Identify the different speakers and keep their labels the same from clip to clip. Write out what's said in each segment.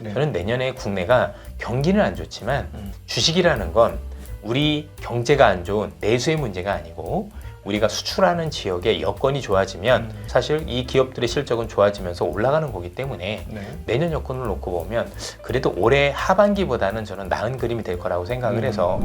Speaker 1: 네.
Speaker 2: 저는 내년에 국내가 경기는 안 좋지만 주식이라는 건 우리 경제가 안 좋은 내수의 문제가 아니고 우리가 수출하는 지역의 여건이 좋아지면 사실 이 기업들의 실적은 좋아지면서 올라가는 거기 때문에
Speaker 1: 네.
Speaker 2: 내년 여건을 놓고 보면 그래도 올해 하반기보다는 저는 나은 그림이 될 거라고 생각을 해서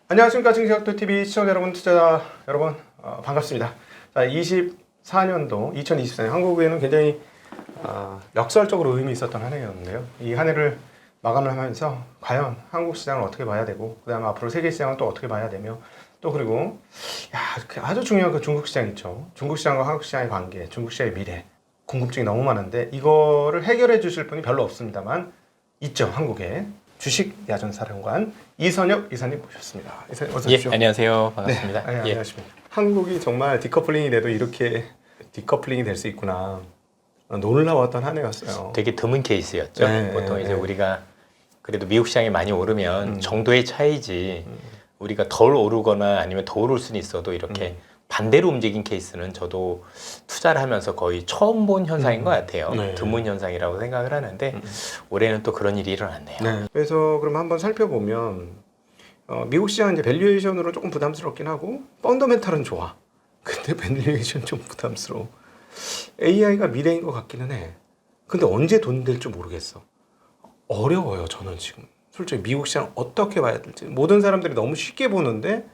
Speaker 1: 안녕하십니까. 증시학도TV 시청자 여러분, 투자자 여러분, 반갑습니다. 자, 24년도 2024년 한국에는 굉장히 역설적으로 의미 있었던 한 해였는데요. 이 한 해를 마감을 하면서 과연 한국 시장을 어떻게 봐야 되고, 그 다음에 앞으로 세계 시장을 또 어떻게 봐야 되며, 또 그리고 아주 중요한 그 중국 시장 있죠. 중국 시장과 한국 시장의 관계, 중국 시장의 미래, 궁금증이 너무 많은데 이거를 해결해 주실 분이 별로 없습니다만 있죠. 한국에 주식 야전사령관 이선혁 이사님 모셨습니다. 이사님 어서 오십시오.
Speaker 2: 안녕하세요. 반갑습니다.
Speaker 1: 네, 안녕하십니까. 한국이 정말 디커플링이 돼도 이렇게 디커플링이 될 수 있구나. 놀라웠던 한 해였어요.
Speaker 2: 되게 드문 케이스였죠.
Speaker 1: 네,
Speaker 2: 보통 이제
Speaker 1: 네.
Speaker 2: 우리가 그래도 미국 시장이 많이 오르면 정도의 차이지 우리가 덜 오르거나 아니면 더 오를 수는 있어도 이렇게 반대로 움직인 케이스는 저도 투자를 하면서 거의 처음 본 현상인 것 같아요.
Speaker 1: 네.
Speaker 2: 드문 현상이라고 생각을 하는데 올해는 또 그런 일이 일어났네요.
Speaker 1: 네. 그래서 그럼 한번 살펴보면 미국 시장은 이제 밸류에이션으로 조금 부담스럽긴 하고 펀더멘탈은 좋아. 근데 밸류에이션 좀 부담스러워. AI가 미래인 것 같기는 해. 근데 언제 돈 될 줄 모르겠어. 어려워요. 저는 지금 솔직히 미국 시장 어떻게 봐야 될지 모든 사람들이 너무 쉽게 보는데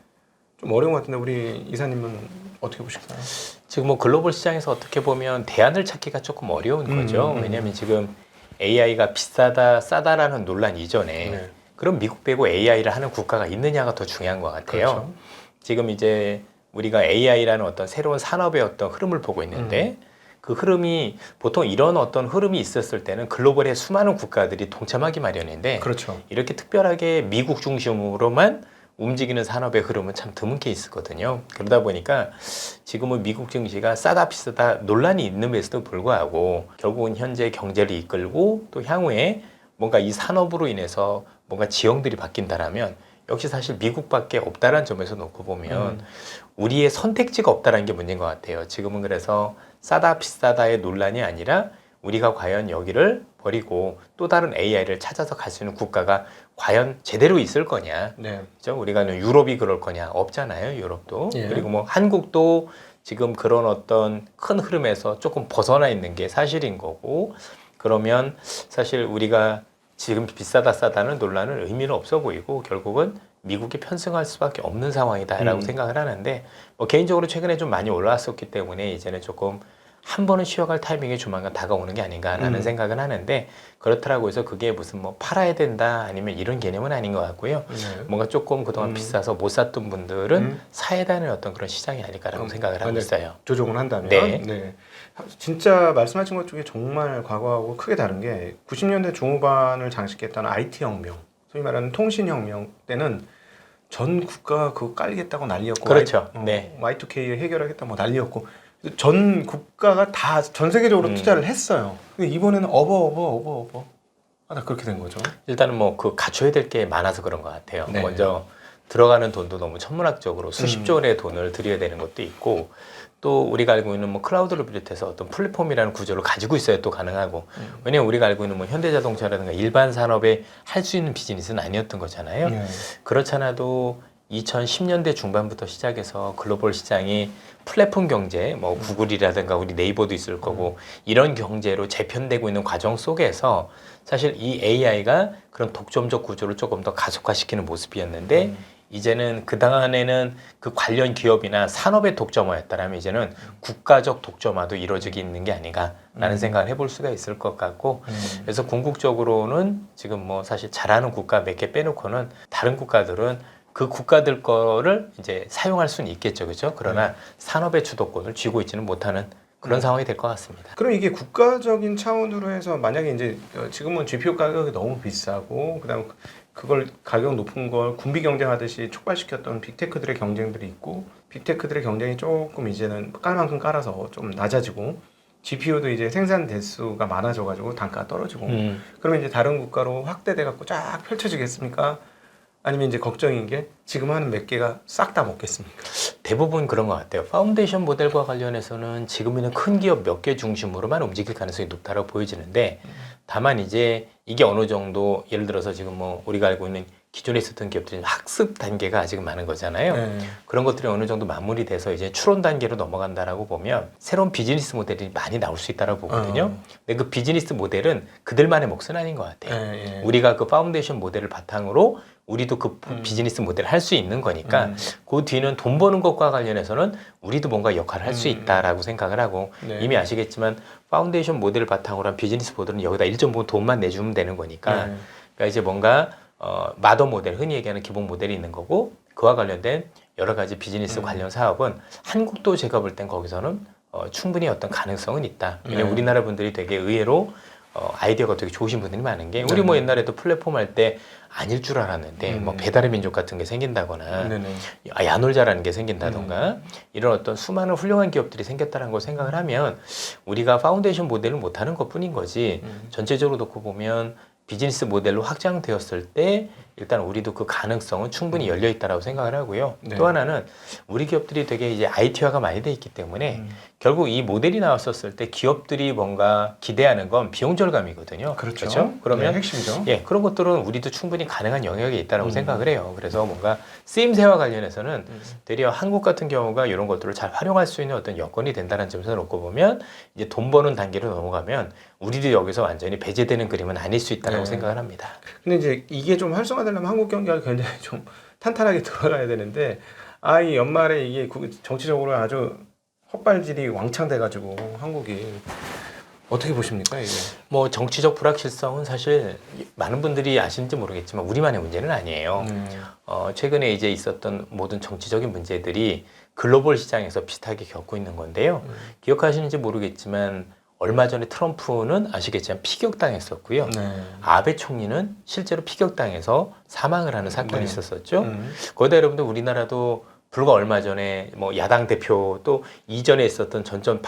Speaker 1: 좀 어려운 것 같은데 우리 이사님은 어떻게 보실까요?
Speaker 2: 지금 뭐 글로벌 시장에서 어떻게 보면 대안을 찾기가 조금 어려운 거죠. 왜냐하면 지금 AI가 비싸다 싸다라는 논란 이전에
Speaker 1: 네.
Speaker 2: 그럼 미국 빼고 AI를 하는 국가가 있느냐가 더 중요한 것 같아요.
Speaker 1: 그렇죠.
Speaker 2: 지금 이제 우리가 AI라는 어떤 새로운 산업의 어떤 흐름을 보고 있는데 그 흐름이 보통 이런 어떤 흐름이 있었을 때는 글로벌의 수많은 국가들이 동참하기 마련인데
Speaker 1: 그렇죠.
Speaker 2: 이렇게 특별하게 미국 중심으로만 움직이는 산업의 흐름은 참 드문 케이스거든요. 그러다 보니까 지금은 미국 증시가 싸다 비싸다 논란이 있는데도 불구하고 결국은 현재 경제를 이끌고 또 향후에 뭔가 이 산업으로 인해서 뭔가 지형들이 바뀐다라면 역시 사실 미국밖에 없다라는 점에서 놓고 보면 우리의 선택지가 없다라는 게 문제인 것 같아요. 지금은 그래서 싸다 비싸다의 논란이 아니라 우리가 과연 여기를 버리고 또 다른 AI를 찾아서 갈 수 있는 국가가 과연 제대로 있을 거냐.
Speaker 1: 네.
Speaker 2: 그죠? 우리가 유럽이 그럴 거냐? 없잖아요. 유럽도.
Speaker 1: 예.
Speaker 2: 그리고 뭐 한국도 지금 그런 어떤 큰 흐름에서 조금 벗어나 있는 게 사실인 거고 그러면 사실 우리가 지금 비싸다 싸다는 논란은 의미는 없어 보이고 결국은 미국이 편승할 수밖에 없는 상황이다라고 생각을 하는데 뭐 개인적으로 최근에 좀 많이 올라왔었기 때문에 이제는 조금 한 번은 쉬어갈 타이밍이 조만간 다가오는 게 아닌가라는 생각은 하는데 그렇다라고 해서 그게 무슨 뭐 팔아야 된다 아니면 이런 개념은 아닌 것 같고요.
Speaker 1: 네.
Speaker 2: 뭔가 조금 그동안 비싸서 못 샀던 분들은 사야 되는 어떤 그런 시장이 아닐까라고 생각을 하고 있어요.
Speaker 1: 조정을 한다면
Speaker 2: 네.
Speaker 1: 진짜 말씀하신 것 중에 정말 과거하고 크게 다른 게 90년대 중후반을 장식했던 IT 혁명, 소위 말하는 통신 혁명 때는 전 국가가 그거 깔리겠다고 난리였고
Speaker 2: 그렇죠. 네.
Speaker 1: Y2K 해결하겠다 뭐 난리였고 전 국가가 다 전 세계적으로 투자를 했어요. 근데 이번에는 나 그렇게 된 거죠.
Speaker 2: 일단은 뭐 그 갖춰야 될 게 많아서 그런 것 같아요.
Speaker 1: 네.
Speaker 2: 먼저 들어가는 돈도 너무 천문학적으로 수십조 원의 돈을 들여야 되는 것도 있고 또 우리가 알고 있는 뭐 클라우드를 비롯해서 어떤 플랫폼이라는 구조를 가지고 있어야 또 가능하고 왜냐면 우리가 알고 있는 뭐 현대자동차라든가 일반 산업에 할 수 있는 비즈니스는 아니었던 거잖아요.
Speaker 1: 네.
Speaker 2: 그렇잖아도 2010년대 중반부터 시작해서 글로벌 시장이 플랫폼 경제, 뭐 구글이라든가 우리 네이버도 있을 거고 이런 경제로 재편되고 있는 과정 속에서 사실 이 AI가 그런 독점적 구조를 조금 더 가속화시키는 모습이었는데 이제는 그동안에는 그 관련 기업이나 산업의 독점화였다라면 이제는 국가적 독점화도 이루어지고 있는 게 아닌가라는 생각을 해볼 수가 있을 것 같고 그래서 궁극적으로는 지금 뭐 사실 잘하는 국가 몇 개 빼놓고는 다른 국가들은 그 국가들 거를 이제 사용할 수는 있겠죠, 그렇죠? 그러나 산업의 주도권을 쥐고 있지는 못하는 그런 상황이 될 것 같습니다.
Speaker 1: 그럼 이게 국가적인 차원으로 해서 만약에 이제 지금은 GPU 가격이 너무 비싸고 그다음 그걸 가격 높은 걸 군비 경쟁하듯이 촉발시켰던 빅테크들의 경쟁들이 있고 빅테크들의 경쟁이 조금 이제는 깔 만큼 깔아서 좀 낮아지고 GPU도 이제 생산 대수가 많아져가지고 단가가 떨어지고 그러면 이제 다른 국가로 확대돼 갖고 쫙 펼쳐지겠습니까? 아니면 이제 걱정인 게 지금 하는 몇 개가 싹 다 먹겠습니까?
Speaker 2: 대부분 그런 것 같아요. 파운데이션 모델과 관련해서는 지금은 큰 기업 몇 개 중심으로만 움직일 가능성이 높다고 보여지는데 다만 이제 이게 어느 정도 예를 들어서 지금 뭐 우리가 알고 있는 기존에 있었던 기업들이 학습 단계가 아직 많은 거잖아요.
Speaker 1: 네.
Speaker 2: 그런 것들이 어느 정도 마무리돼서 이제 추론 단계로 넘어간다라고 보면 새로운 비즈니스 모델이 많이 나올 수 있다고 보거든요. 근데 그 비즈니스 모델은 그들만의 몫은 아닌 것 같아요.
Speaker 1: 네.
Speaker 2: 우리가 그 파운데이션 모델을 바탕으로 우리도 그 비즈니스 모델을 할 수 있는 거니까 그 뒤는 돈 버는 것과 관련해서는 우리도 뭔가 역할을 할 수 있다라고 생각을 하고
Speaker 1: 네.
Speaker 2: 이미 아시겠지만 파운데이션 모델을 바탕으로 한 비즈니스 모델은 여기다 일정 부분 돈만 내주면 되는 거니까
Speaker 1: 네.
Speaker 2: 그러니까 이제 뭔가 마더 모델, 흔히 얘기하는 기본 모델이 있는 거고 그와 관련된 여러 가지 비즈니스 관련 사업은 한국도 제가 볼 땐 거기서는 충분히 어떤 가능성은 있다. 왜냐면
Speaker 1: 네.
Speaker 2: 우리나라 분들이 되게 의외로 아이디어가 되게 좋으신 분들이 많은 게 우리 뭐 옛날에도 플랫폼 할 때 아닐 줄 알았는데 뭐 배달의 민족 같은 게 생긴다거나
Speaker 1: 네네.
Speaker 2: 야놀자라는 게 생긴다던가 이런 어떤 수많은 훌륭한 기업들이 생겼다는 걸 생각을 하면 우리가 파운데이션 모델을 못하는 것뿐인 거지 전체적으로 놓고 보면 비즈니스 모델로 확장되었을 때 일단 우리도 그 가능성은 충분히 열려 있다라고 생각을 하고요.
Speaker 1: 네.
Speaker 2: 또 하나는 우리 기업들이 되게 이제 IT화가 많이 돼 있기 때문에 결국 이 모델이 나왔었을 때 기업들이 뭔가 기대하는 건 비용 절감이거든요.
Speaker 1: 그렇죠.
Speaker 2: 그러면
Speaker 1: 네, 핵심이죠.
Speaker 2: 예, 그런 것들은 우리도 충분히 가능한 영역이 있다라고 생각을 해요. 그래서 뭔가 쓰임새와 관련해서는 되려 한국 같은 경우가 이런 것들을 잘 활용할 수 있는 어떤 여건이 된다는 점에서 놓고 보면 이제 돈 버는 단계로 넘어가면 우리도 여기서 완전히 배제되는 그림은 아닐 수 있다라고
Speaker 1: 네.
Speaker 2: 생각을 합니다.
Speaker 1: 근데 이제 이게 좀 활성화되려면 한국 경제가 굉장히 좀 탄탄하게 돌아가야 되는데 이 연말에 이게 정치적으로 아주 헛발질이 왕창 돼가지고 한국이 어떻게 보십니까 이게?
Speaker 2: 뭐 정치적 불확실성은 사실 많은 분들이 아시는지 모르겠지만 우리만의 문제는 아니에요. 최근에 이제 있었던 모든 정치적인 문제들이 글로벌 시장에서 비슷하게 겪고 있는 건데요. 기억하시는지 모르겠지만 얼마 전에 트럼프는 아시겠지만 피격당했었고요.
Speaker 1: 네.
Speaker 2: 아베 총리는 실제로 피격당해서 사망을 하는 사건이
Speaker 1: 네.
Speaker 2: 있었었죠. 거기다 여러분들 우리나라도 불과 얼마 전에 뭐 야당 대표 또 이전에 있었던 전전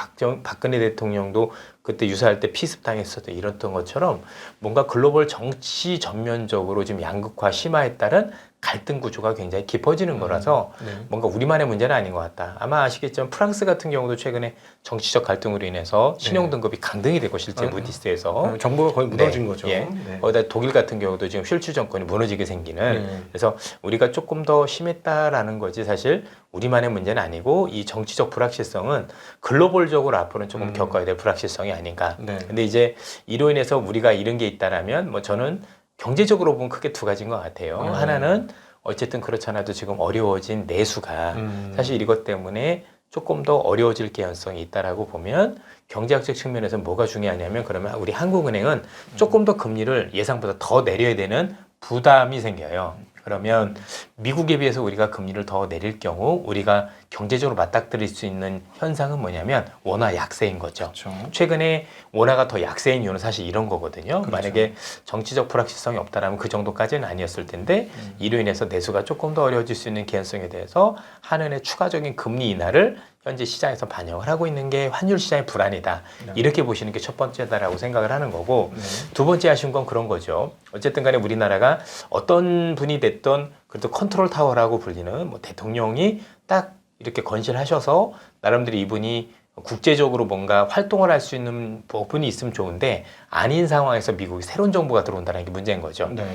Speaker 2: 박근혜 대통령도 그때 유사할 때 피습당했었던 이랬던 것처럼 뭔가 글로벌 정치 전면적으로 지금 양극화 심화에 따른 갈등 구조가 굉장히 깊어지는 거라서
Speaker 1: 네.
Speaker 2: 뭔가 우리만의 문제는 아닌 것 같다. 아마 아시겠지만 프랑스 같은 경우도 최근에 정치적 갈등으로 인해서 신용 등급이 강등이 되고 실제 무디스에서
Speaker 1: 정부가 거의 무너진 거죠.
Speaker 2: 예.
Speaker 1: 네.
Speaker 2: 거기다 독일 같은 경우도 지금 쉴츠 정권이 무너지게 생기는 그래서 우리가 조금 더 심했다라는 거지 사실 우리만의 문제는 아니고 이 정치적 불확실성은 글로벌적으로 앞으로는 조금 겪어야 될 불확실성이 아닌가.
Speaker 1: 네.
Speaker 2: 근데 이제 이로 인해서 우리가 잃은 게 있다라면 뭐 저는 경제적으로 보면 크게 두 가지인 것 같아요. 하나는 어쨌든 그렇잖아도 지금 어려워진 내수가 사실 이것 때문에 조금 더 어려워질 개연성이 있다라고 보면 경제학적 측면에서 뭐가 중요하냐면 그러면 우리 한국은행은 조금 더 금리를 예상보다 더 내려야 되는 부담이 생겨요. 그러면 미국에 비해서 우리가 금리를 더 내릴 경우 우리가 경제적으로 맞닥뜨릴 수 있는 현상은 뭐냐면 원화 약세인 거죠.
Speaker 1: 그렇죠.
Speaker 2: 최근에 원화가 더 약세인 이유는 사실 이런 거거든요.
Speaker 1: 그렇죠.
Speaker 2: 만약에 정치적 불확실성이 없다라면 그 정도까지는 아니었을 텐데 이로 인해서 내수가 조금 더 어려워질 수 있는 개연성에 대해서 한은의 추가적인 금리 인하를 현재 시장에서 반영을 하고 있는 게 환율 시장의 불안이다.
Speaker 1: 네.
Speaker 2: 이렇게 보시는 게 첫 번째다라고 생각을 하는 거고
Speaker 1: 네.
Speaker 2: 두 번째 아쉬운 건 그런 거죠. 어쨌든 간에 우리나라가 어떤 분이 됐던 그래도 컨트롤 타워라고 불리는 뭐 대통령이 딱 이렇게 건실하셔서 나름대로 이분이 국제적으로 뭔가 활동을 할 수 있는 부분이 있으면 좋은데 아닌 상황에서 미국이 새로운 정부가 들어온다는 게 문제인 거죠.
Speaker 1: 네.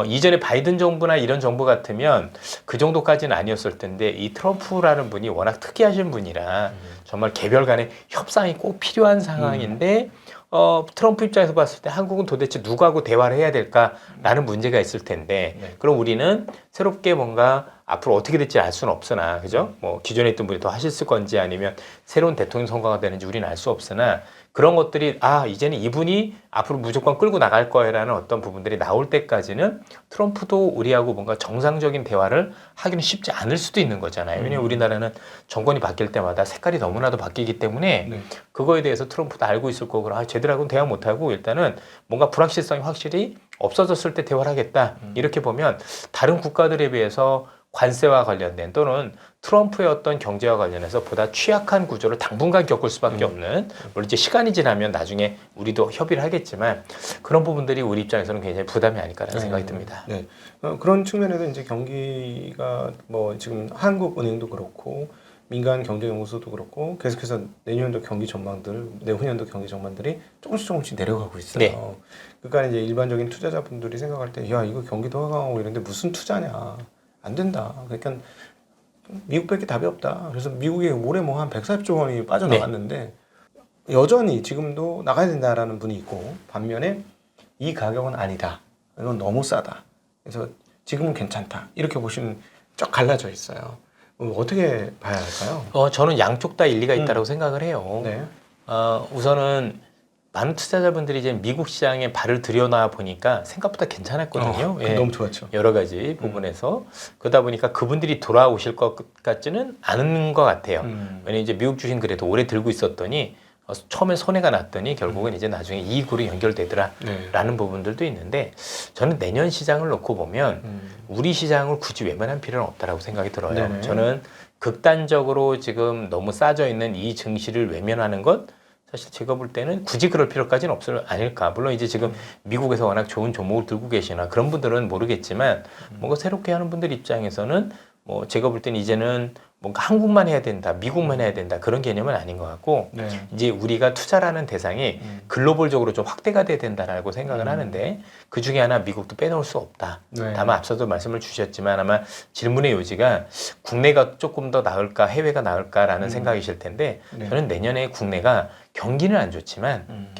Speaker 2: 이전에 바이든 정부나 이런 정부 같으면 그 정도까지는 아니었을 텐데 이 트럼프라는 분이 워낙 특이하신 분이라 정말 개별 간의 협상이 꼭 필요한 상황인데 트럼프 입장에서 봤을 때 한국은 도대체 누구하고 대화를 해야 될까라는 문제가 있을 텐데
Speaker 1: 네.
Speaker 2: 그럼 우리는 새롭게 뭔가 앞으로 어떻게 될지 알 수는 없으나 그죠? 뭐 기존에 있던 분이 더 하실 건지 아니면 새로운 대통령 선거가 되는지 우리는 알 수 없으나 그런 것들이 이제는 이분이 앞으로 무조건 끌고 나갈 거야라는 어떤 부분들이 나올 때까지는 트럼프도 우리하고 뭔가 정상적인 대화를 하기는 쉽지 않을 수도 있는 거잖아요. 왜냐하면 우리나라는 정권이 바뀔 때마다 색깔이 너무나도 바뀌기 때문에
Speaker 1: 네.
Speaker 2: 그거에 대해서 트럼프도 알고 있을 거고 쟤들하고는 대화 못하고 일단은 뭔가 불확실성이 확실히 없어졌을 때 대화를 하겠다. 이렇게 보면 다른 국가들에 비해서 관세와 관련된 또는 트럼프의 어떤 경제와 관련해서 보다 취약한 구조를 당분간 겪을 수밖에 없는, 물론 이제 시간이 지나면 나중에 우리도 협의를 하겠지만 그런 부분들이 우리 입장에서는 굉장히 부담이 아닐까라는 생각이 듭니다.
Speaker 1: 네. 그런 측면에서 이제 경기가 뭐 지금 한국은행도 그렇고 민간 경제연구소도 그렇고 계속해서 내년도 경기 전망들, 내후년도 경기 전망들이 조금씩 내려가고 있어요.
Speaker 2: 네.
Speaker 1: 그러니까 이제 일반적인 투자자분들이 생각할 때, 야 이거 경기도 하강하고 이런데 무슨 투자냐, 안 된다. 그러니까 미국밖에 답이 없다. 그래서 미국이 올해 뭐 한 140조 원이 빠져나갔는데 여전히 지금도 나가야 된다라는 분이 있고, 반면에 이 가격은 아니다. 이건 너무 싸다. 그래서 지금은 괜찮다. 이렇게 보시면 쫙 갈라져 있어요. 어떻게 봐야 할까요?
Speaker 2: 저는 양쪽 다 일리가 있다고 생각을 해요.
Speaker 1: 네.
Speaker 2: 우선은 많은 투자자분들이 이제 미국 시장에 발을 들여놔 보니까 생각보다 괜찮았거든요. 예.
Speaker 1: 너무 좋았죠.
Speaker 2: 여러 가지 부분에서 그러다 보니까 그분들이 돌아오실 것 같지는 않은 것 같아요. 왜냐면 이제 미국 주식 그래도 오래 들고 있었더니 처음에 손해가 났더니 결국은 이제 나중에 이익으로 연결되더라라는 부분들도 있는데, 저는 내년 시장을 놓고 보면 우리 시장을 굳이 외면할 필요는 없다라고 생각이 들어요.
Speaker 1: 네네.
Speaker 2: 저는 극단적으로 지금 너무 싸져 있는 이 증시를 외면하는 것, 사실 제가 볼 때는 굳이 그럴 필요까지는 아닐까. 물론 이제 지금 미국에서 워낙 좋은 종목을 들고 계시나 그런 분들은 모르겠지만, 뭔가 새롭게 하는 분들 입장에서는 뭐 제가 볼 때는 이제는 뭔가 한국만 해야 된다, 미국만 해야 된다, 그런 개념은 아닌 것 같고,
Speaker 1: 네.
Speaker 2: 이제 우리가 투자라는 대상이 글로벌적으로 좀 확대가 돼야 된다라고 생각을 하는데, 그 중에 하나 미국도 빼놓을 수 없다.
Speaker 1: 네.
Speaker 2: 다만 앞서도 말씀을 주셨지만 아마 질문의 요지가 국내가 조금 더 나을까 해외가 나을까라는 생각이실 텐데,
Speaker 1: 네.
Speaker 2: 저는 내년에 국내가 경기는 안 좋지만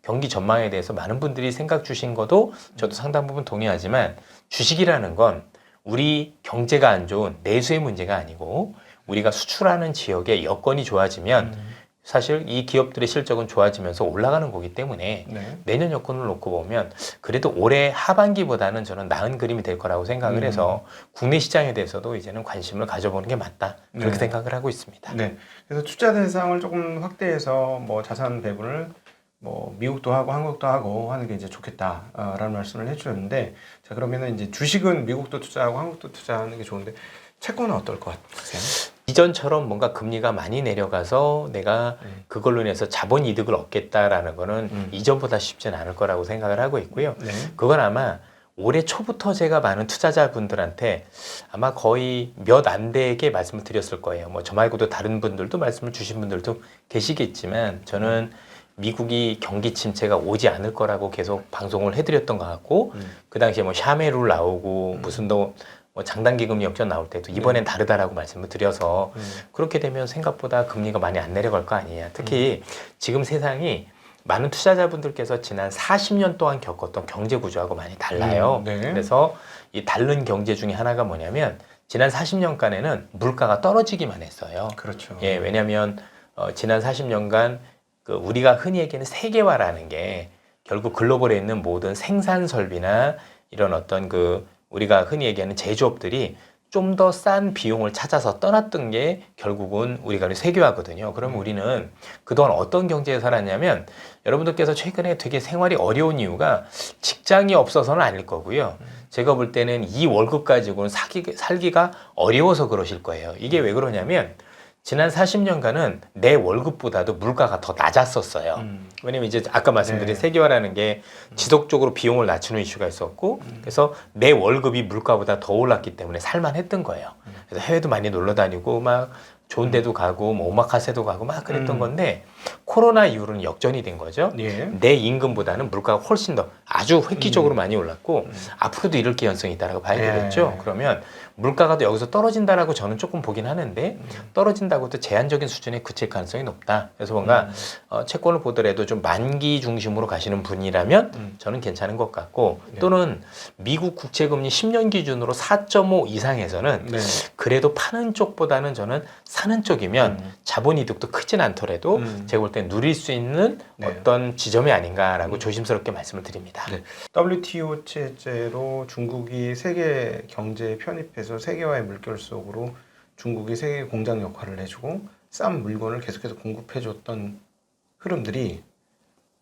Speaker 2: 경기 전망에 대해서 많은 분들이 생각 주신 것도 저도 상당 부분 동의하지만, 주식이라는 건 우리 경제가 안 좋은 내수의 문제가 아니고 우리가 수출하는 지역의 여건이 좋아지면 사실 이 기업들의 실적은 좋아지면서 올라가는 거기 때문에
Speaker 1: 네.
Speaker 2: 내년 여건을 놓고 보면 그래도 올해 하반기보다는 저는 나은 그림이 될 거라고 생각을 해서 국내 시장에 대해서도 이제는 관심을 가져보는 게 맞다, 그렇게
Speaker 1: 네.
Speaker 2: 생각을 하고 있습니다.
Speaker 1: 네. 그래서 투자 대상을 조금 확대해서 뭐 자산 배분을 뭐 미국도 하고 한국도 하고 하는 게 이제 좋겠다라는 말씀을 해주셨는데, 자 그러면은 이제 주식은 미국도 투자하고 한국도 투자하는 게 좋은데 채권은 어떨 것 같으세요?
Speaker 2: 이전처럼 뭔가 금리가 많이 내려가서 내가 그걸로 인해서 자본 이득을 얻겠다라는 거는 이전보다 쉽지는 않을 거라고 생각을 하고 있고요.
Speaker 1: 네.
Speaker 2: 그건 아마 올해 초부터 제가 많은 투자자분들한테 아마 거의 몇 안 되게 말씀을 드렸을 거예요. 뭐 저 말고도 다른 분들도 말씀을 주신 분들도 계시겠지만, 저는 미국이 경기 침체가 오지 않을 거라고 계속 방송을 해드렸던 것 같고, 그 당시에 뭐 샤메룰 나오고 무슨 뭐 장단기 금리 역전 나올 때도 이번엔 다르다라고 말씀을 드려서, 그렇게 되면 생각보다 금리가 많이 안 내려갈 거 아니냐. 특히 지금 세상이 많은 투자자분들께서 지난 40년 동안 겪었던 경제 구조하고 많이 달라요.
Speaker 1: 네.
Speaker 2: 그래서 이 다른 경제 중에 하나가 뭐냐면, 지난 40년간에는 물가가 떨어지기만 했어요.
Speaker 1: 그렇죠.
Speaker 2: 예, 왜냐하면 지난 40년간 그 우리가 흔히 얘기하는 세계화라는 게 결국 글로벌에 있는 모든 생산 설비나 이런 어떤 그 우리가 흔히 얘기하는 제조업들이 좀 더 싼 비용을 찾아서 떠났던 게 결국은 우리가 세계화거든요. 그럼 우리는 그동안 어떤 경제에 살았냐면, 여러분들께서 최근에 되게 생활이 어려운 이유가 직장이 없어서는 아닐 거고요. 제가 볼 때는 이 월급 가지고는 살기가 어려워서 그러실 거예요. 이게 왜 그러냐면, 지난 40년간은 내 월급보다도 물가가 더 낮았었어요. 왜냐면 이제 아까 말씀드린
Speaker 1: 네.
Speaker 2: 세계화라는 게 지속적으로 비용을 낮추는 이슈가 있었고, 그래서 내 월급이 물가보다 더 올랐기 때문에 살만했던 거예요. 그래서 해외도 많이 놀러 다니고 막 좋은 데도 가고 뭐 오마카세도 가고 막 그랬던 건데, 코로나 이후로는 역전이 된 거죠.
Speaker 1: 예.
Speaker 2: 내 임금보다는 물가가 훨씬 더 아주 획기적으로 많이 올랐고, 앞으로도 이럴 개연성이 있다라고 봐야 되겠죠. 그러면 물가가 또 여기서 떨어진다라고 저는 조금 보긴 하는데, 떨어진다고 도 제한적인 수준에 그칠 가능성이 높다. 그래서 뭔가 채권을 보더라도 좀 만기 중심으로 가시는 분이라면 저는 괜찮은 것 같고, 또는 미국 국채금리 10년 기준으로 4.5 이상에서는
Speaker 1: 네.
Speaker 2: 그래도 파는 쪽보다는 저는 사는 쪽이면 자본 이득도 크진 않더라도 제가 볼 때 누릴 수 있는
Speaker 1: 네.
Speaker 2: 어떤 지점이 아닌가라고 조심스럽게 말씀을 드립니다.
Speaker 1: 네. WTO 체제로 중국이 세계 경제에 편입해서 세계화의 물결 속으로 중국이 세계 공장 역할을 해주고 싼 물건을 계속해서 공급해줬던 흐름들이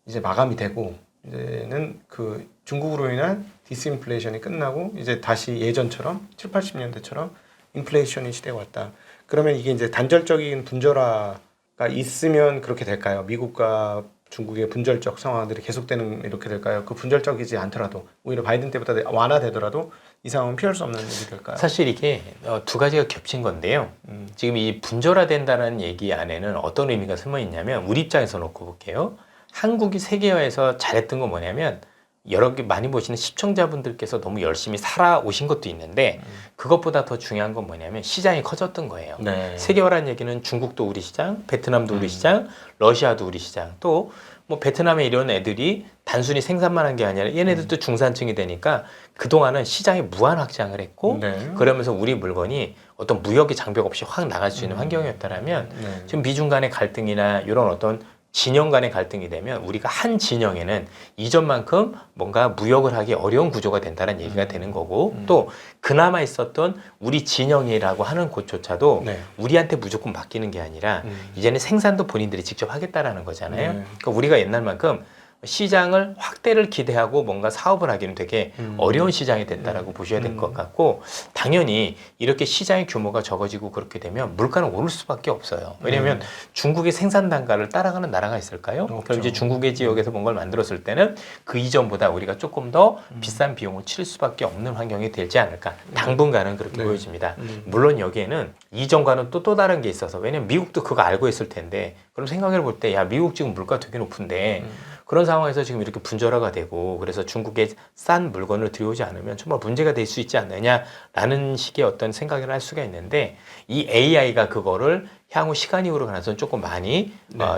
Speaker 1: 이제 마감이 되고 이제는 그 중국으로 인한 디스인플레이션이 끝나고 이제 다시 예전처럼 7, 80년대처럼 인플레이션이 시대가 왔다. 그러면 이게 이제 단절적인 분절화가 있으면 그렇게 될까요? 미국과 중국의 분절적 상황들이 계속되는 이렇게 될까요? 그 분절적이지 않더라도 오히려 바이든 때보다 완화되더라도 이 상황은 피할 수 없는 일이 될까요?
Speaker 2: 사실 이게 두 가지가 겹친 건데요. 지금 이 분절화된다는 얘기 안에는 어떤 의미가 숨어 있냐면 우리 입장에서 놓고 볼게요. 한국이 세계화에서 잘했던 건 뭐냐면 여러 개 많이 보시는 시청자분들께서 너무 열심히 살아오신 것도 있는데 그것보다 더 중요한 건 뭐냐면 시장이 커졌던 거예요.
Speaker 1: 네.
Speaker 2: 세계화라는 얘기는 중국도 우리 시장, 베트남도 우리 시장, 러시아도 우리 시장, 또 뭐 베트남에 이런 애들이 단순히 생산만 한 게 아니라 얘네들도 중산층이 되니까 그동안은 시장이 무한 확장을 했고
Speaker 1: 네.
Speaker 2: 그러면서 우리 물건이 어떤 무역의 장벽 없이 확 나갈 수 있는 환경이었다면
Speaker 1: 네.
Speaker 2: 지금 미중 간의 갈등이나 이런 어떤 진영 간의 갈등이 되면 우리가 한 진영에는 이전만큼 뭔가 무역을 하기 어려운 구조가 된다는 얘기가 되는 거고 또 그나마 있었던 우리 진영이라고 하는 곳조차도
Speaker 1: 네.
Speaker 2: 우리한테 무조건 맡기는 게 아니라 이제는 생산도 본인들이 직접 하겠다라는 거잖아요.
Speaker 1: 네.
Speaker 2: 그러니까 우리가 옛날만큼 시장을 확대를 기대하고 뭔가 사업을 하기는 되게 어려운 시장이 됐다라고 보셔야 될 것 같고 당연히 이렇게 시장의 규모가 적어지고 그렇게 되면 물가는 오를 수밖에 없어요. 왜냐하면 중국의 생산 단가를 따라가는 나라가 있을까요? 그럼 이제 중국의 지역에서 뭔가를 만들었을 때는 그 이전보다 우리가 조금 더 비싼 비용을 치를 수밖에 없는 환경이 되지 않을까. 당분간은 그렇게
Speaker 1: 네.
Speaker 2: 보여집니다. 물론 여기에는 이전과는 또 다른 게 있어서 왜냐면 미국도 그거 알고 있을 텐데 그럼 생각해 볼 때 야 미국 지금 물가 되게 높은데 그런 상황에서 지금 이렇게 분절화가 되고 그래서 중국에 싼 물건을 들여오지 않으면 정말 문제가 될 수 있지 않느냐라는 식의 어떤 생각을 할 수가 있는데 이 AI가 그거를 향후 시간이 흐르면서 조금 많이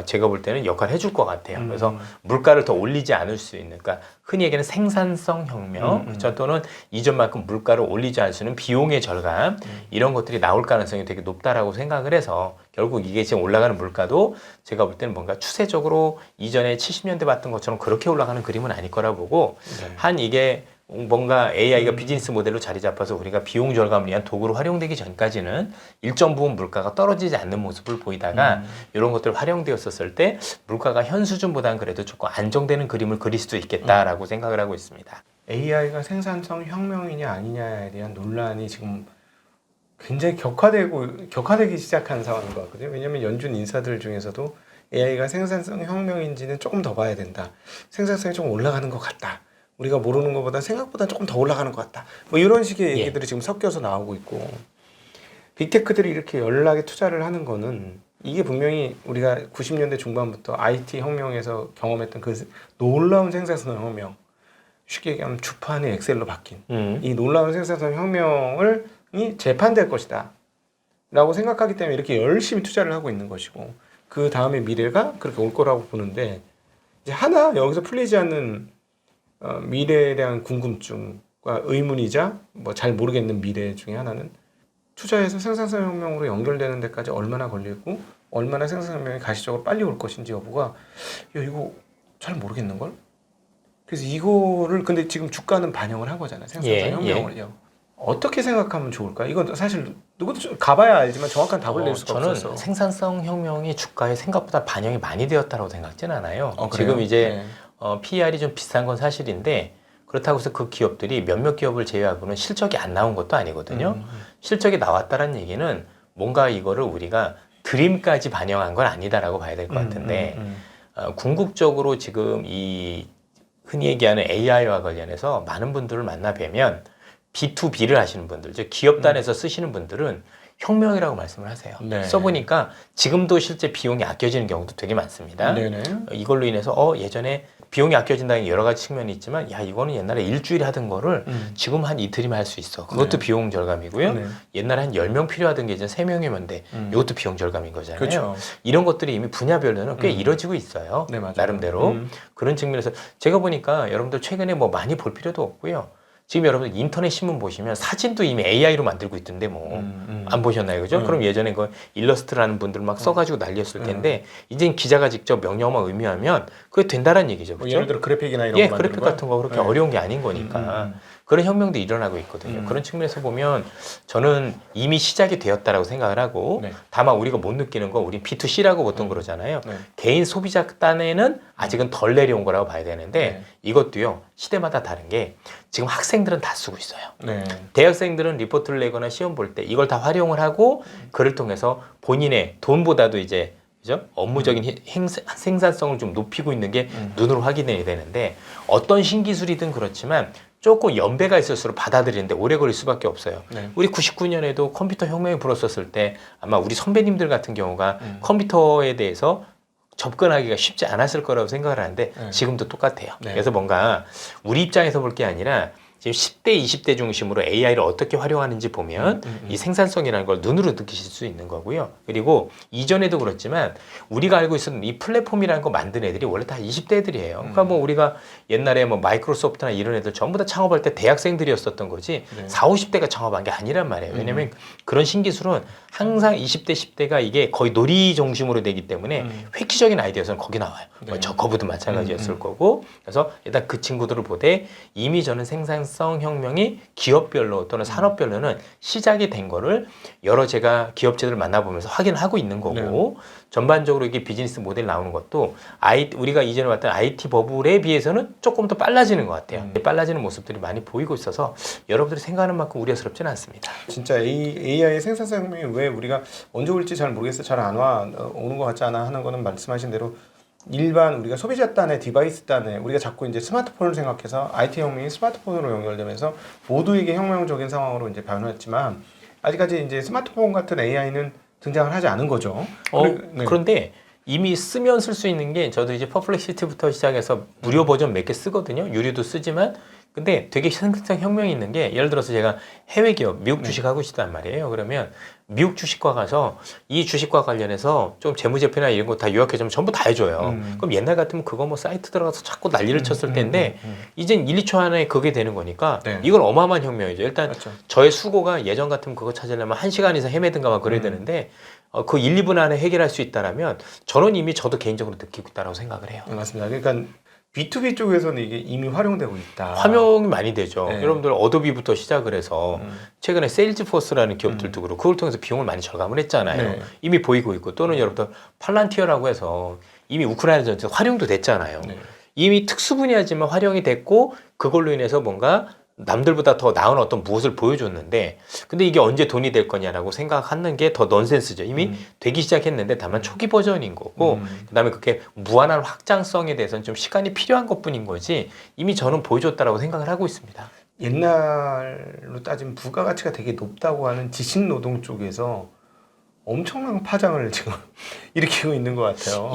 Speaker 2: 제가 볼 때는 역할을 해줄 것 같아요. 그래서 물가를 더 올리지 않을 수 있는 그러니까 흔히 얘기하는 생산성 혁명 그렇죠? 또는 이전만큼 물가를 올리지 않을 수 있는 비용의 절감 이런 것들이 나올 가능성이 되게 높다라고 생각을 해서 결국 이게 지금 올라가는 물가도 제가 볼 때는 뭔가 추세적으로 이전에 70년대 봤던 것처럼 그렇게 올라가는 그림은 아닐 거라 보고 한 이게 뭔가 AI가 비즈니스 모델로 자리 잡아서 우리가 비용 절감을 위한 도구로 활용되기 전까지는 일정 부분 물가가 떨어지지 않는 모습을 보이다가 이런 것들 활용되었었을 때 물가가 현 수준보다는 그래도 조금 안정되는 그림을 그릴 수도 있겠다라고 생각을 하고 있습니다.
Speaker 1: AI가 생산성 혁명이냐 아니냐에 대한 논란이 지금 굉장히 격화되기 시작한 상황인 것 같거든요. 왜냐하면 연준 인사들 중에서도 AI가 생산성 혁명인지는 조금 더 봐야 된다. 생산성이 좀 올라가는 것 같다. 우리가 모르는 것보다 생각보다 조금 더 올라가는 것 같다. 뭐 이런 식의 얘기들이 지금 섞여서 나오고 있고 빅테크들이 이렇게 연락에 투자를 하는 거는 이게 분명히 우리가 90년대 중반부터 IT 혁명에서 경험했던 그 놀라운 생산성 혁명 쉽게 얘기하면 주판이 엑셀로 바뀐 이 놀라운 생산성 혁명이 재판될 것이다 라고 생각하기 때문에 이렇게 열심히 투자를 하고 있는 것이고 그 다음에 미래가 그렇게 올 거라고 보는데 이제 하나 여기서 풀리지 않는 미래에 대한 궁금증과 의문이자 뭐 잘 모르겠는 미래 중에 하나는 투자해서 생산성 혁명으로 연결되는 데까지 얼마나 걸리고 얼마나 생산성 혁명이 가시적으로 빨리 올 것인지 여부가 이거 잘 모르겠는걸? 그래서 이거를 근데 지금 주가는 반영을 한 거잖아요. 생산성 혁명을요. 어떻게 생각하면 좋을까? 이건 사실 누구도 가봐야 알지만 정확한 답을 낼 수가
Speaker 2: 저는
Speaker 1: 없어서.
Speaker 2: 생산성 혁명이 주가에 생각보다 반영이 많이 되었다고 생각지는 않아요. 지금 이제 PER이 좀 비싼 건 사실인데 그렇다고 해서 그 기업들이 몇몇 기업을 제외하고는 실적이 안 나온 것도 아니거든요. 실적이 나왔다는 얘기는 뭔가 이거를 우리가 드림까지 반영한 건 아니다라고 봐야 될 것 같은데 궁극적으로 지금 이 흔히 얘기하는 AI와 관련해서 많은 분들을 만나 뵈면 B2B를 하시는 분들, 즉 기업단에서 쓰시는 분들은 혁명이라고 말씀을 하세요.
Speaker 1: 네.
Speaker 2: 써보니까 지금도 실제 비용이 아껴지는 경우도 되게 많습니다.
Speaker 1: 네네.
Speaker 2: 이걸로 인해서 예전에 비용이 아껴진다는 여러 가지 측면이 있지만 야 이거는 옛날에 일주일에 하던 거를 지금 한 이틀이면 할 수 있어. 그것도 비용 절감이고요. 옛날에 한 10명 필요하던 게 이제 3명이면 돼. 이것도 비용 절감인 거잖아요.
Speaker 1: 그렇죠.
Speaker 2: 이런 것들이 이미 분야별로는 꽤 이루어지고 있어요.
Speaker 1: 네, 맞아요.
Speaker 2: 나름대로. 그런 측면에서 제가 보니까 여러분들 최근에 뭐 많이 볼 필요도 없고요. 지금 여러분들 인터넷 신문 보시면 사진도 이미 AI로 만들고 있던데 뭐 안 보셨나요, 그죠? 그럼 예전에 그 일러스트라는 분들 막 써가지고 난리였을 텐데 이젠 기자가 직접 명령어만 의미하면 그게 된다는 얘기죠,
Speaker 1: 뭐
Speaker 2: 그죠?
Speaker 1: 예를 들어 그래픽이나 이런 거
Speaker 2: 그래픽 같은 거 그렇게 어려운 게 아닌 거니까 그런 혁명도 일어나고 있거든요. 그런 측면에서 보면 저는 이미 시작이 되었다라고 생각을 하고
Speaker 1: 네.
Speaker 2: 다만 우리가 못 느끼는 건 우리 B2C라고 보통 그러잖아요.
Speaker 1: 네.
Speaker 2: 개인 소비자 딴에는 아직은 덜 내려온 거라고 봐야 되는데
Speaker 1: 네.
Speaker 2: 이것도요. 시대마다 다른 게 지금 학생들은 다 쓰고 있어요.
Speaker 1: 네.
Speaker 2: 대학생들은 리포트를 내거나 시험 볼 때 이걸 다 활용을 하고 그를 통해서 본인의 돈보다도 이제 그죠? 업무적인 생산성을 좀 높이고 있는 게 눈으로 확인해야 되는데 어떤 신기술이든 그렇지만 조금 연배가 있을수록 받아들이는데 오래 걸릴 수밖에 없어요.
Speaker 1: 네.
Speaker 2: 우리 99년에도 컴퓨터 혁명이 불었었을 때 아마 우리 선배님들 같은 경우가 컴퓨터에 대해서 접근하기가 쉽지 않았을 거라고 생각을 하는데 지금도 똑같아요.
Speaker 1: 네.
Speaker 2: 그래서 뭔가 우리 입장에서 볼 게 아니라 지금 10대, 20대 중심으로 AI를 어떻게 활용하는지 보면 이 생산성이라는 걸 눈으로 느끼실 수 있는 거고요. 그리고 이전에도 그렇지만 우리가 알고 있었던 이 플랫폼이라는 거 만든 애들이 원래 다 20대 애들이에요. 그러니까 뭐 우리가 옛날에 뭐 마이크로소프트나 이런 애들 전부 다 창업할 때 대학생들이었었던 거지
Speaker 1: 네.
Speaker 2: 40, 50대가 창업한 게 아니란 말이에요. 왜냐면 그런 신기술은 항상 20대, 10대가 이게 거의 놀이 중심으로 되기 때문에 획기적인 아이디어에서는 거기 나와요.
Speaker 1: 네.
Speaker 2: 뭐 저거보다 마찬가지였을 거고 그래서 일단 그 친구들을 보되 이미 저는 생산성 혁명이 기업별로 또는 산업별로는 시작이 된 거를 여러 제가 기업체들을 만나보면서 확인하고 있는 거고 전반적으로 이게 비즈니스 모델 나오는 것도 우리가 이전에 봤던 IT 버블에 비해서는 조금 더 빨라지는 것 같아요. 빨라지는 모습들이 많이 보이고 있어서 여러분들이 생각하는 만큼 우려스럽지는 않습니다.
Speaker 1: 진짜 AI의 생산성 혁명이 왜 우리가 언제 올지 잘 모르겠어요. 잘 안 오는 것 같지 않아 하는 거는 말씀하신 대로 일반 우리가 소비자 단에 디바이스 단에 우리가 자꾸 이제 스마트폰을 생각해서 IT 혁명이 스마트폰으로 연결되면서 모두에게 혁명적인 상황으로 이제 변했지만 아직까지 이제 스마트폰 같은 AI는 등장을 하지 않은 거죠. 네.
Speaker 2: 그런데 이미 쓰면 쓸 수 있는 게 저도 이제 퍼플렉시티부터 시작해서 무료 버전 몇 개 쓰거든요. 유료도 쓰지만 근데 되게 생산성 혁명이 있는 게 예를 들어서 제가 해외 기업 미국 주식 하고 싶단 말이에요. 그러면 미국 주식과 가서 이 주식과 관련해서 좀 재무제표나 이런 거 다 요약해주면 전부 다 해줘요. 그럼 옛날 같으면 그거 뭐 사이트 들어가서 자꾸 난리를 쳤을 텐데 이젠 1, 2초 안에 그게 되는 거니까
Speaker 1: 네.
Speaker 2: 이건 어마어마한 혁명이죠. 일단
Speaker 1: 그렇죠.
Speaker 2: 저의 수고가 예전 같으면 그거 찾으려면 1시간 이상 헤매든가 막 그래야 되는데 그 1, 2분 안에 해결할 수 있다라면 저는 이미 저도 개인적으로 느끼고 있다고 생각을 해요.
Speaker 1: 네, 맞습니다. 그러니까 B2B 쪽에서는 이게 이미 활용되고 있다.
Speaker 2: 활용이 많이 되죠.
Speaker 1: 네.
Speaker 2: 여러분들 어도비부터 시작을 해서 최근에 세일즈포스라는 기업들도 그렇고 그걸 통해서 비용을 많이 절감을 했잖아요.
Speaker 1: 네.
Speaker 2: 이미 보이고 있고 또는 여러분들 팔란티어라고 해서 이미 우크라이나 전쟁 활용도 됐잖아요.
Speaker 1: 네.
Speaker 2: 이미 특수 분야지만 활용이 됐고 그걸로 인해서 뭔가 남들보다 더 나은 어떤 무엇을 보여줬는데 근데 이게 언제 돈이 될 거냐라고 생각하는 게 더 넌센스죠. 이미 되기 시작했는데 다만 초기 버전인 거고 그다음에 그게 무한한 확장성에 대해서는 좀 시간이 필요한 것뿐인 거지 이미 저는 보여줬다라고 생각을 하고 있습니다.
Speaker 1: 옛날로 따지면 부가가치가 되게 높다고 하는 지식 노동 쪽에서 엄청난 파장을 지금 일으키고 있는 것 같아요.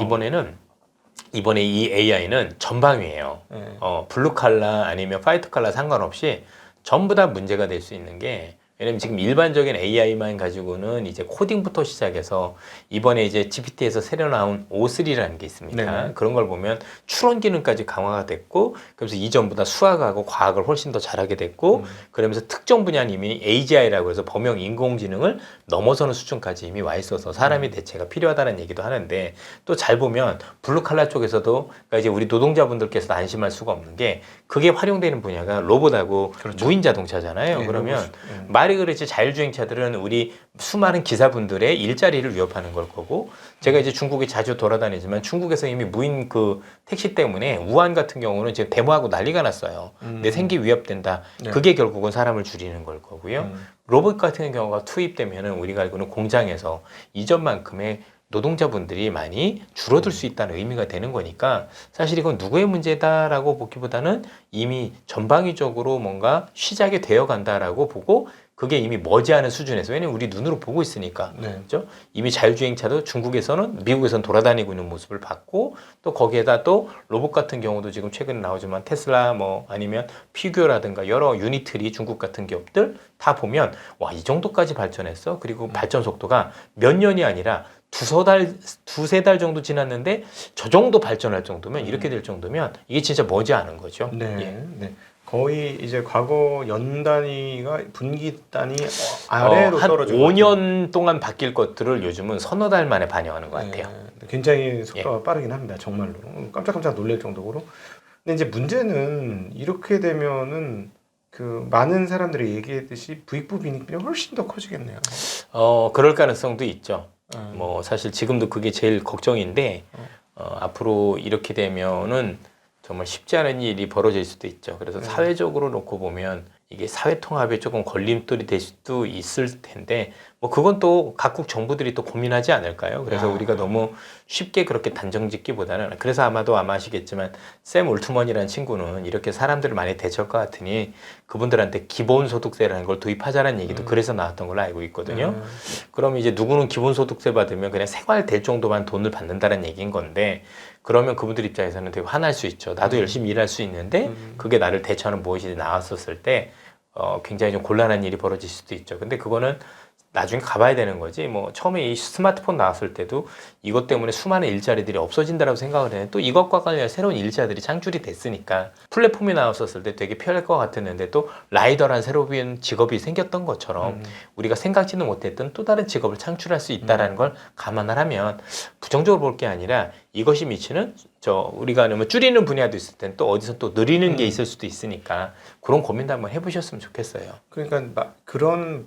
Speaker 2: 이번에 이 AI는 전방위예요.
Speaker 1: 네.
Speaker 2: 블루 칼라 아니면 화이트 칼라 상관없이 전부 다 문제가 될 수 있는 게 왜냐면 지금 일반적인 AI만 가지고는 이제 코딩부터 시작해서 이번에 이제 GPT에서 새로 나온 O3라는 게 있습니다.
Speaker 1: 네네.
Speaker 2: 그런 걸 보면 추론 기능까지 강화가 됐고 그래서 이전보다 수학하고 과학을 훨씬 더 잘하게 됐고 그러면서 특정 분야는 이미 AGI라고 해서 범용 인공지능을 넘어서는 수준까지 이미 와 있어서 사람의 대체가 필요하다는 얘기도 하는데 또 잘 보면 블루칼라 쪽에서도 그러니까 이제 우리 노동자분들께서 안심할 수가 없는 게 그게 활용되는 분야가 로봇하고
Speaker 1: 그렇죠.
Speaker 2: 무인 자동차잖아요.
Speaker 1: 네,
Speaker 2: 그러면
Speaker 1: 로봇.
Speaker 2: 말이 그렇지 자율주행차들은 우리 수많은 기사분들의 일자리를 위협하는 걸 거고 제가 이제 중국에 자주 돌아다니지만 중국에서 이미 무인 그 택시 때문에 우한 같은 경우는 지금 데모하고 난리가 났어요. 내 생기 위협된다.
Speaker 1: 네.
Speaker 2: 그게 결국은 사람을 줄이는 걸 거고요. 로봇 같은 경우가 투입되면은 우리가 알고는 공장에서 이전만큼의 노동자분들이 많이 줄어들 수 있다는 의미가 되는 거니까 사실 이건 누구의 문제다라고 보기보다는 이미 전방위적으로 뭔가 시작이 되어 간다라고 보고 그게 이미 머지않은 수준에서 왜냐면 우리 눈으로 보고 있으니까
Speaker 1: 네.
Speaker 2: 그렇죠? 이미 자율주행차도 중국에서는 미국에서는 돌아다니고 있는 모습을 봤고 또 거기에다 또 로봇 같은 경우도 지금 최근에 나오지만 테슬라 뭐 아니면 피규어라든가 여러 유니트리 중국 같은 기업들 다 보면 와 이 정도까지 발전했어 그리고 발전 속도가 몇 년이 아니라 두세 달 정도 지났는데 저 정도 발전할 정도면 이렇게 될 정도면 이게 진짜 머지않은 거죠.
Speaker 1: 네.
Speaker 2: 예.
Speaker 1: 네. 거의 이제 과거 연 단위가 분기 단위 아래로
Speaker 2: 한
Speaker 1: 떨어지고
Speaker 2: 5년 동안 바뀔 것들을 요즘은 서너 달 만에 반영하는 것 같아요.
Speaker 1: 네, 굉장히 속도가 빠르긴 합니다. 정말로 깜짝깜짝 놀랄 정도로. 근데 이제 문제는 이렇게 되면은 그 많은 사람들이 얘기했듯이 부익부 빈익빈이 훨씬 더 커지겠네요.
Speaker 2: 그럴 가능성도 있죠.
Speaker 1: 음.
Speaker 2: 뭐 사실 지금도 그게 제일 걱정인데 앞으로 이렇게 되면은 정말 쉽지 않은 일이 벌어질 수도 있죠. 그래서 사회적으로 놓고 보면 이게 사회 통합에 조금 걸림돌이 될 수도 있을 텐데 뭐 그건 또 각국 정부들이 또 고민하지 않을까요? 그래서 우리가 너무 쉽게 그렇게 단정짓기보다는 그래서 아마도 아시겠지만 샘 올트먼이라는 친구는 이렇게 사람들을 많이 대처할 것 같으니 그분들한테 기본소득세라는 걸 도입하자는 얘기도 그래서 나왔던 걸로 알고 있거든요. 그럼 이제 누구는 기본소득세 받으면 그냥 생활될 정도만 돈을 받는다는 얘기인 건데 그러면 그분들 입장에서는 되게 화날 수 있죠. 나도 열심히 일할 수 있는데 그게 나를 대처하는 무엇이 나왔었을 때 굉장히 좀 곤란한 일이 벌어질 수도 있죠. 근데 그거는 나중에 가봐야 되는 거지. 뭐 처음에 이 스마트폰 나왔을 때도 이것 때문에 수많은 일자리들이 없어진다라고 생각을 했는데 또 이것과 관련해 새로운 일자리들이 창출이 됐으니까 플랫폼이 나왔었을 때 되게 편할 것 같았는데 또 라이더란 새로운 직업이 생겼던 것처럼 우리가 생각지도 못했던 또 다른 직업을 창출할 수 있다라는 걸 감안을 하면 부정적으로 볼 게 아니라 이것이 미치는 우리가 뭐 줄이는 분야도 있을 텐데 또 어디서 또 늘리는 게 있을 수도 있으니까 그런 고민도 한번 해보셨으면 좋겠어요.
Speaker 1: 그러니까 그런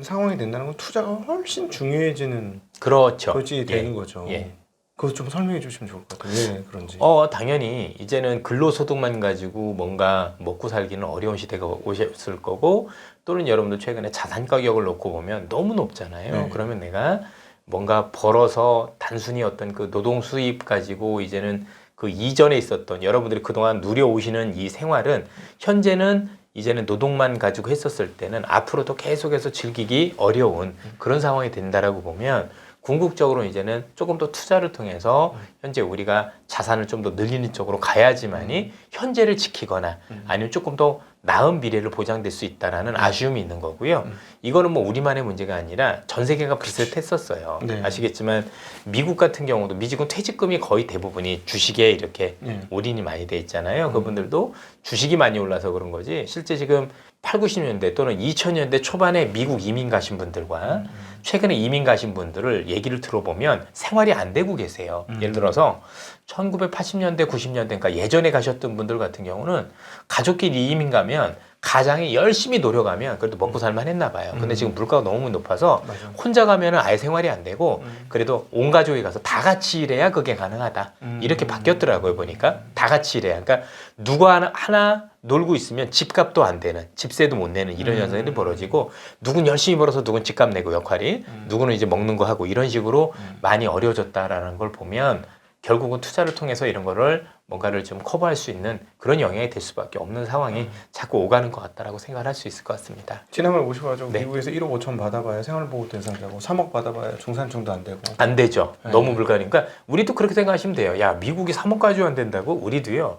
Speaker 1: 상황이 된다는 건 투자가 훨씬 중요해지는
Speaker 2: 그렇죠.
Speaker 1: 것이 되는 거죠.
Speaker 2: 예.
Speaker 1: 그거 좀 설명해 주시면 좋을 것 같아요. 왜 그런지.
Speaker 2: 당연히 이제는 근로소득만 가지고 뭔가 먹고 살기는 어려운 시대가 오셨을 거고 또는 여러분들 최근에 자산 가격을 놓고 보면 너무 높잖아요.
Speaker 1: 네.
Speaker 2: 그러면 내가 뭔가 벌어서 단순히 어떤 그 노동 수입 가지고 이제는 그 이전에 있었던 여러분들이 그동안 누려오시는 이 생활은 현재는 이제는 노동만 가지고 했었을 때는 앞으로도 계속해서 즐기기 어려운 그런 상황이 된다라고 보면 궁극적으로 이제는 조금 더 투자를 통해서 현재 우리가 자산을 좀 더 늘리는 쪽으로 가야지만이 현재를 지키거나 아니면 조금 더 나은 미래를 보장될 수 있다라는 아쉬움이 있는 거고요. 이거는 뭐 우리만의 문제가 아니라 전 세계가 비슷했었어요.
Speaker 1: 네.
Speaker 2: 아시겠지만 미국 같은 경우도 미국은 퇴직금이 거의 대부분이 주식에 이렇게 올인이 많이 돼 있잖아요. 그분들도 주식이 많이 올라서 그런 거지 실제 지금 8, 90년대 또는 2000년대 초반에 미국 이민 가신 분들과 최근에 이민 가신 분들을 얘기를 들어보면 생활이 안 되고 계세요. 예를 들어서 1980년대, 90년대 그러니까 예전에 가셨던 분들 같은 경우는 가족끼리 이민 가면 가장이 열심히 노력하면 그래도 먹고 살만 했나 봐요. 근데 지금 물가가 너무 높아서
Speaker 1: 맞아.
Speaker 2: 혼자 가면은 아예 생활이 안 되고 그래도 온 가족이 가서 다 같이 일해야 그게 가능하다. 이렇게 바뀌었더라고요, 보니까. 다 같이 일해야. 그러니까 누가 하나 놀고 있으면 집값도 안 되는, 집세도 못 내는 이런 현상이 벌어지고 누군 열심히 벌어서 누군 집값 내고 역할이 누구는 이제 먹는 거 하고 이런 식으로 많이 어려워졌다라는 걸 보면 결국은 투자를 통해서 이런 거를 뭔가를 좀 커버할 수 있는 그런 영향이 될 수밖에 없는 상황이 자꾸 오가는 것 같다라고 생각을 할 수 있을 것 같습니다.
Speaker 1: 지난번에 오셔가지고
Speaker 2: 네.
Speaker 1: 미국에서 1억 5천 받아봐야 생활보호 대상자고 3억 받아봐야 중산층도 안 되고.
Speaker 2: 안 되죠.
Speaker 1: 네.
Speaker 2: 너무 불가능하니까 우리도 그렇게 생각하시면 돼요. 야, 미국이 3억까지 안 된다고? 우리도요.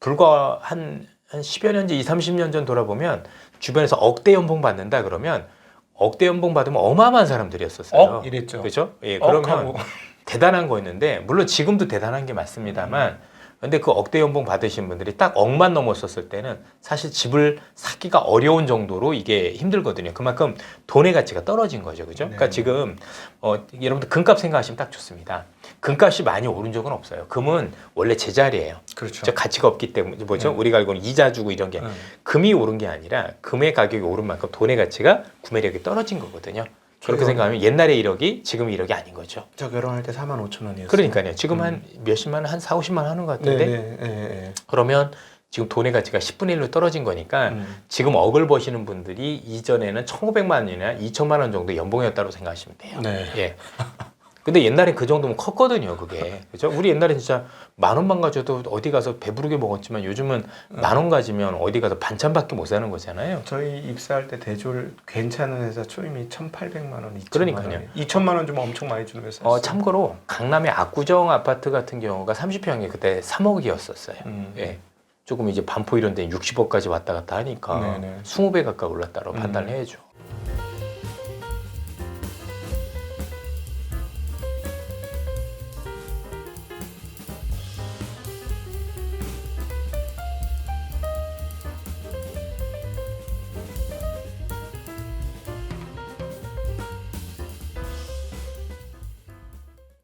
Speaker 2: 불과 한 10여 년 전, 20, 30년 전 돌아보면 주변에서 억대 연봉 받는다 그러면 억대 연봉 받으면 어마어마한 사람들이었었어요.
Speaker 1: 이랬죠.
Speaker 2: 그렇죠? 예,
Speaker 1: 억하고.
Speaker 2: 그러면 대단한 거였는데 물론 지금도 대단한 게 맞습니다만 근데 그 억대 연봉 받으신 분들이 딱 억만 넘었었을 때는 사실 집을 사기가 어려운 정도로 이게 힘들거든요. 그만큼 돈의 가치가 떨어진 거죠. 그죠?
Speaker 1: 네.
Speaker 2: 그러니까 지금 여러분들 금값 생각하시면 딱 좋습니다. 금값이 많이 오른 적은 없어요. 금은 원래 제자리예요.
Speaker 1: 그렇죠.
Speaker 2: 저 가치가 없기 때문에 뭐죠? 우리가 알고는 이자 주고 이런 게 금이 오른 게 아니라 금의 가격이 오른 만큼 돈의 가치가 구매력이 떨어진 거거든요. 그렇게 생각하면 옛날의 1억이 지금 1억이 아닌 거죠.
Speaker 1: 저 결혼할 때 4만 5천 원이었어요.
Speaker 2: 그러니까요. 지금 한 몇십만 원, 한 4, 50만 원 하는 것 같은데
Speaker 1: 네.
Speaker 2: 그러면 지금 돈의 가치가 10분의 1로 떨어진 거니까 지금 억을 버시는 분들이 이전에는 1,500만 원이나 2천만 원 정도 연봉이었다고 생각하시면 돼요.
Speaker 1: 네.
Speaker 2: 예. 근데 옛날에 그 정도면 컸거든요, 그게. 그죠? 우리 옛날에 진짜 10,000원만 가져도 어디 가서 배부르게 먹었지만 요즘은 10,000원 가지면 어디 가서 반찬밖에 못 사는 거잖아요.
Speaker 1: 저희 입사할 때 대졸 괜찮은 회사 초임이 1,800만 원, 2천만
Speaker 2: 그러니까요.
Speaker 1: 원. 2천만 원 주면 엄청 많이 주는 회사였어요.
Speaker 2: 참고로 강남의 압구정 아파트 같은 경우가 30평이 그때 3억이었었어요. 예. 조금 이제 반포 이런 데 60억까지 왔다 갔다 하니까
Speaker 1: 네네.
Speaker 2: 20배 가까이 올랐다고 판단을 해야죠.